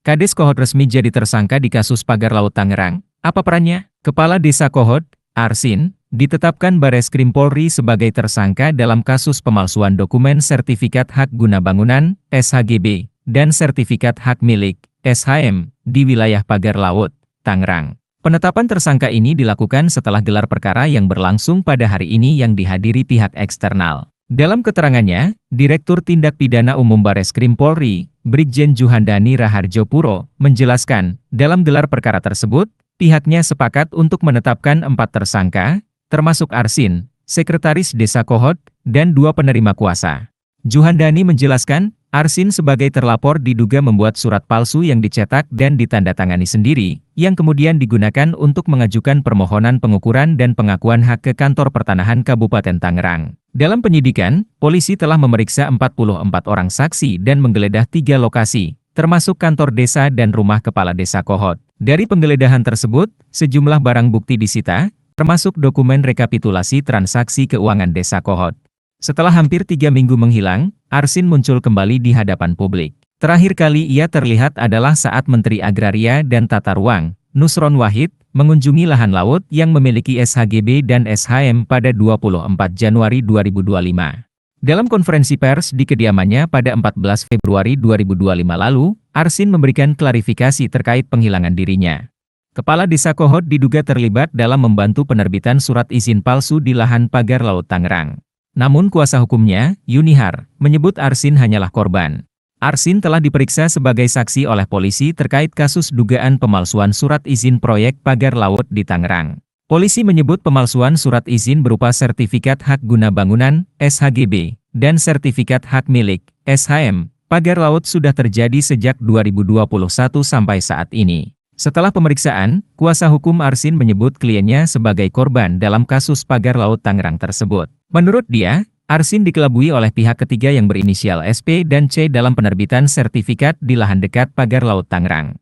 Kades Kohod resmi jadi tersangka di kasus pagar laut Tangerang. Apa perannya? Kepala Desa Kohod, Arsin, ditetapkan Bareskrim Polri sebagai tersangka dalam kasus pemalsuan dokumen sertifikat hak guna bangunan, SHGB, dan sertifikat hak milik, SHM, di wilayah pagar laut, Tangerang. Penetapan tersangka ini dilakukan setelah gelar perkara yang berlangsung pada hari ini yang dihadiri pihak eksternal. Dalam keterangannya, Direktur Tindak Pidana Umum Bareskrim Polri, Brigjen Juhandani Raharjo Puro, menjelaskan, dalam gelar perkara tersebut, pihaknya sepakat untuk menetapkan 4 tersangka, termasuk Arsin, Sekretaris Desa Kohod, dan 2 penerima kuasa. Juhandani menjelaskan, Arsin sebagai terlapor diduga membuat surat palsu yang dicetak dan ditandatangani sendiri, yang kemudian digunakan untuk mengajukan permohonan pengukuran dan pengakuan hak ke Kantor Pertanahan Kabupaten Tangerang. Dalam penyidikan, polisi telah memeriksa 44 orang saksi dan menggeledah 3 lokasi, termasuk kantor desa dan rumah kepala desa Kohod. Dari penggeledahan tersebut, sejumlah barang bukti disita, termasuk dokumen rekapitulasi transaksi keuangan desa Kohod. Setelah hampir 3 minggu menghilang, Arsin muncul kembali di hadapan publik. Terakhir kali ia terlihat adalah saat Menteri Agraria dan Tata Ruang, Nusron Wahid, mengunjungi lahan laut yang memiliki SHGB dan SHM pada 24 Januari 2025. Dalam konferensi pers di kediamannya pada 14 Februari 2025 lalu, Arsin memberikan klarifikasi terkait penghilangan dirinya. Kepala Desa Kohod diduga terlibat dalam membantu penerbitan surat izin palsu di lahan pagar laut Tangerang. Namun kuasa hukumnya, Yunihar, menyebut Arsin hanyalah korban. Arsin telah diperiksa sebagai saksi oleh polisi terkait kasus dugaan pemalsuan surat izin proyek pagar laut di Tangerang. Polisi menyebut pemalsuan surat izin berupa sertifikat hak guna bangunan, SHGB, dan sertifikat hak milik, SHM, pagar laut sudah terjadi sejak 2021 sampai saat ini. Setelah pemeriksaan, kuasa hukum Arsin menyebut kliennya sebagai korban dalam kasus pagar laut Tangerang tersebut. Menurut dia, Arsin dikelabui oleh pihak ketiga yang berinisial SP dan C dalam penerbitan sertifikat di lahan dekat pagar laut Tangerang.